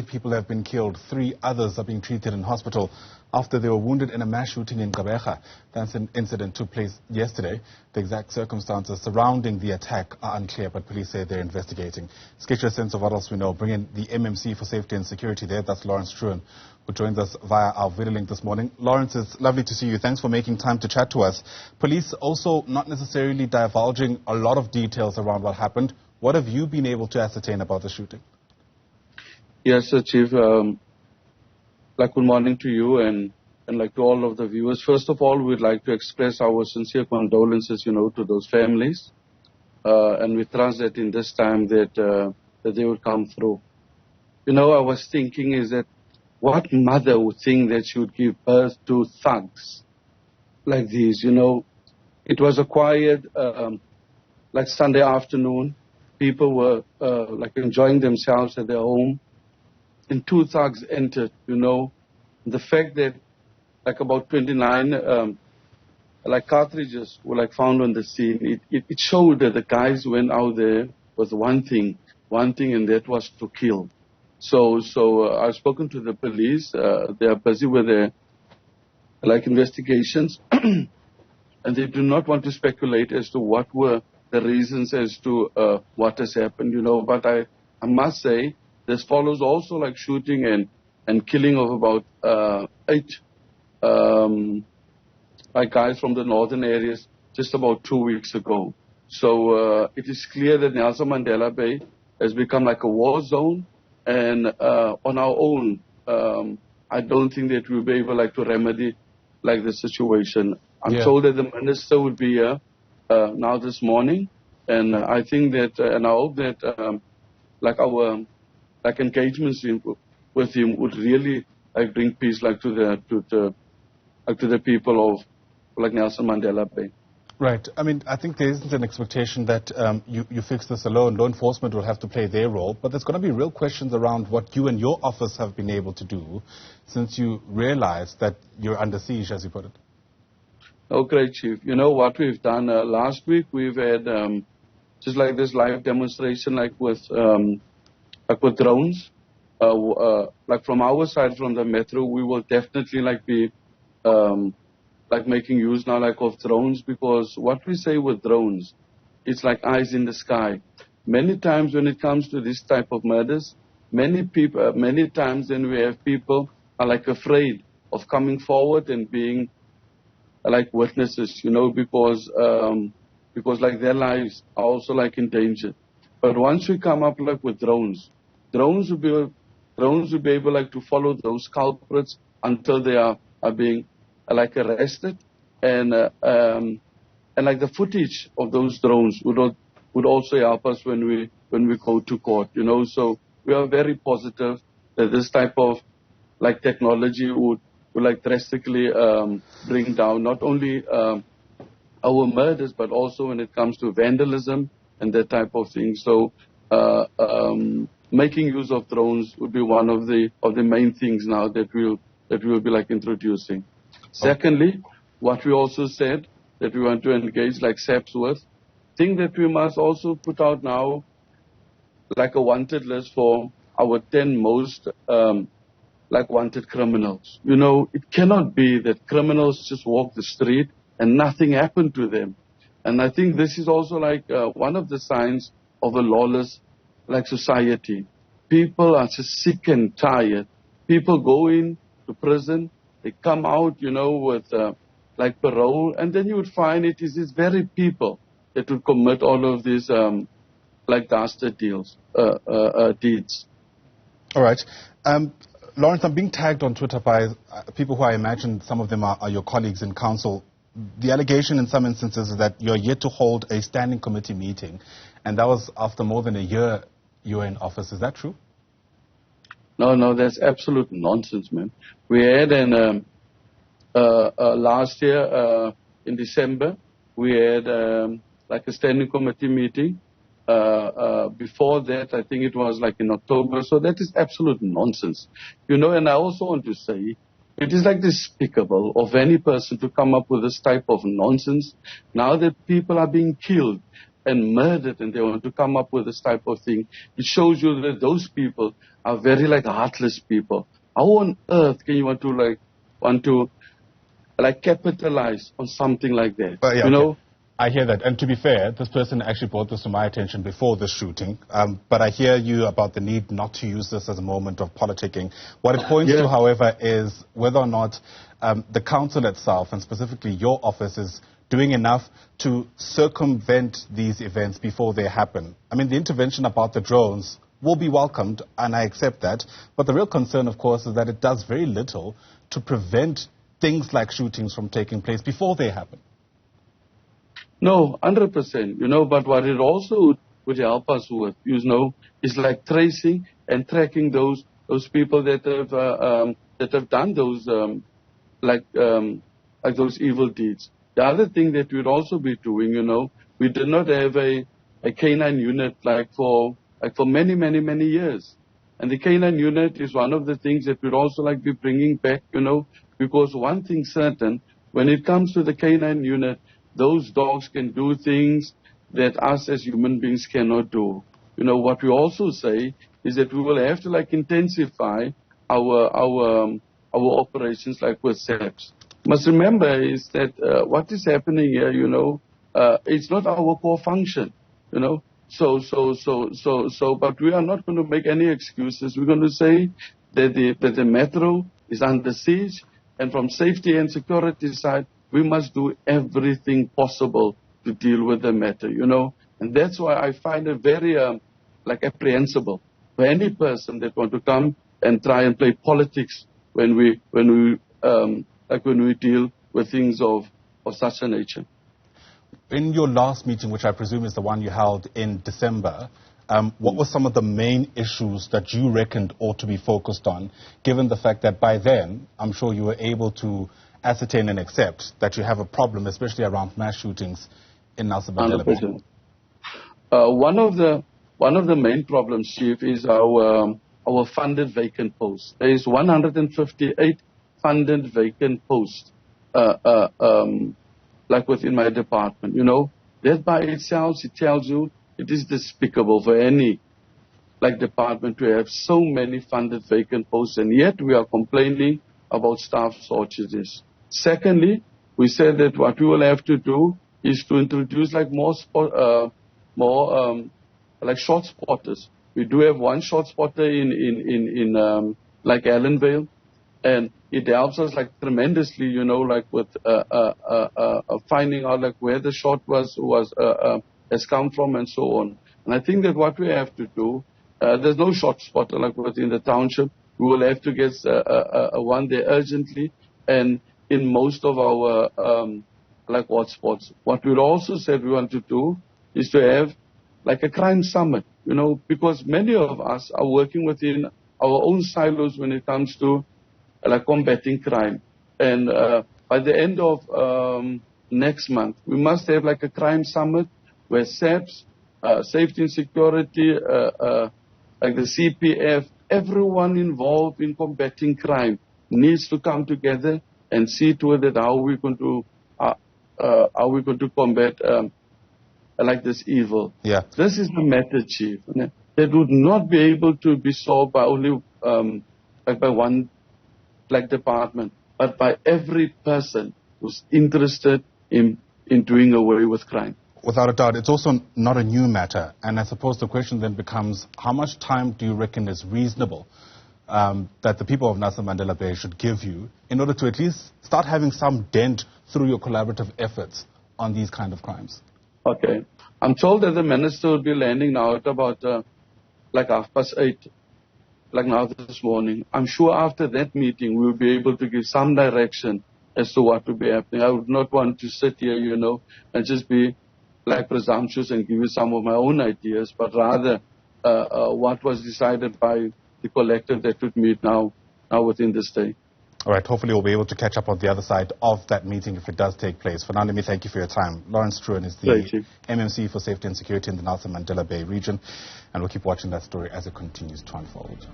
5 people have been killed. 3 others are being treated in hospital after they were wounded in a mass shooting in Gqeberha. That incident took place yesterday. The exact circumstances surrounding the attack are unclear, but police say they're investigating. Let's get you a sense of what else we know. Bring in the MMC for Safety and Security there. That's Lawrence Troon, who joins us via our video link this morning. Lawrence, it's lovely to see you. Thanks for making time to chat to us. Police also not necessarily divulging a lot of details around what happened. What have you been able to ascertain about the shooting? Yes, sir, Chief. Good morning to you and to all of the viewers. First of all, we'd like to express our sincere condolences, to those families. And we trust that in this time that they will come through. I was thinking is that what mother would think that she would give birth to thugs like these, It was a quiet, Sunday afternoon. People were enjoying themselves at their home, and 2 thugs entered. The fact that about 29 cartridges were found on the scene, it showed that the guys went out there with one thing, and that was to kill. So I've spoken to the police. They are busy with their investigations, and they do not want to speculate as to what were the reasons as to what has happened, But I must say, this follows also shooting and killing of about 8 guys from the northern areas just about 2 weeks ago. So it is clear that Nelson Mandela Bay has become a war zone, and on our own, I don't think that we'll be able to remedy the situation. I'm told that the minister would be here now this morning, and I think that, and I hope that, our engagements with him would really bring peace to the people of Nelson Mandela Bay. Right. I mean, I think there isn't an expectation that you fix this alone. Law enforcement will have to play their role, but there's going to be real questions around what you and your office have been able to do since you realized that you're under siege, as you put it. Oh, great, Chief. What we've done last week, we've had just this live demonstration with drones. From our side, from the metro, we will definitely be making use now of drones, because what we say with drones, it's like eyes in the sky. Many times when it comes to this type of murders, many times then we have people are afraid of coming forward and being witnesses, because their lives are also in danger. But once we come up with drones will be able to follow those culprits until they are being arrested, and the footage of those drones would also help us when we go to court, So we are very positive that this type of technology would drastically bring down not only our murders, but also when it comes to vandalism and that type of thing. So making use of drones would be one of the main things now that we'll be introducing. Secondly, what we also said that we want to engage SAPS with, think that we must also put out now a wanted list for our 10 most wanted criminals. It cannot be that criminals just walk the street and nothing happened to them. And I think this is also one of the signs of a lawless society. People are just sick and tired. People go in to prison, they come out, with parole, and then you would find it is these very people that would commit all of these dastard deeds. All right. Lawrence, I'm being tagged on Twitter by people who I imagine some of them are your colleagues in council. The allegation in some instances is that you're yet to hold a standing committee meeting, and that was after more than a year you were in office. Is that true? No, that's absolute nonsense, man. We had last year in December, we had a standing committee meeting. Before that, I think it was in October. So that is absolute nonsense. And I also want to say, it is despicable of any person to come up with this type of nonsense. Now that people are being killed and murdered and they want to come up with this type of thing, it shows you that those people are very like heartless people. How on earth can you want to capitalize on something like that? Yeah, you know? I hear that. And to be fair, this person actually brought this to my attention before the shooting. But I hear you about the need not to use this as a moment of politicking. What it points to, however, is whether or not the council itself, and specifically your office, is doing enough to circumvent these events before they happen. I mean, the intervention about the drones will be welcomed, and I accept that. But the real concern, of course, is that it does very little to prevent things like shootings from taking place before they happen. No, 100%, but what it also would help us with, is like tracing and tracking those people that have done those those evil deeds. The other thing that we'd also be doing, we did not have a canine unit for many, many, many years. And the canine unit is one of the things that we'd also be bringing back, because one thing certain, when it comes to the canine unit, those dogs can do things that us as human beings cannot do. What we also say is that we will have to intensify our operations with SAPs. Must remember is that what is happening here, it's not our core function, but we are not going to make any excuses. We're going to say that the metro is under siege, and from safety and security side, we must do everything possible to deal with the matter, And that's why I find it very apprehensible for any person that want to come and try and play politics when we deal with things of such a nature. In your last meeting, which I presume is the one you held in December, what were some of the main issues that you reckoned ought to be focused on, given the fact that by then, I'm sure you were able to ascertain and accept that you have a problem, especially around mass shootings in Nelson Mandela Bay? One of the main problems, Chief, is our funded vacant posts. There is 158 funded vacant posts, within my department. That by itself, it tells you it is despicable for any department to have so many funded vacant posts, and yet we are complaining about staff shortages. Secondly, we said that what we will have to do is to introduce more short spotters. We do have one short spotter in Allenvale, and it helps us tremendously, with finding out where the shot has come from and so on. And I think that what we have to do, there's no short spotter within the township. We will have to get one there urgently, and in most of our hotspots. What we also said we want to do is to have a crime summit, because many of us are working within our own silos when it comes to combating crime. And by the end of next month, we must have a crime summit where SAPs, safety and security, the CPF, everyone involved in combating crime needs to come together and see to it that how we're going to combat this evil. Yeah. This is the matter, Chief. That would not be able to be solved by only by one department, but by every person who's interested in doing away with crime. Without a doubt, it's also not a new matter, and I suppose the question then becomes, how much time do you reckon is reasonable that the people of Nelson Mandela Bay should give you in order to at least start having some dent through your collaborative efforts on these kind of crimes? Okay. I'm told that the minister will be landing now at about 8:30, now this morning. I'm sure after that meeting we'll be able to give some direction as to what will be happening. I would not want to sit here, and just be presumptuous and give you some of my own ideas, but rather what was decided by the collective that would meet now within this day. All right, hopefully we'll be able to catch up on the other side of that meeting if it does take place. For now, let me thank you for your time. Lawrence Troon is the MMC for Safety and Security in the Nelson Mandela Bay region, and we'll keep watching that story as it continues to unfold.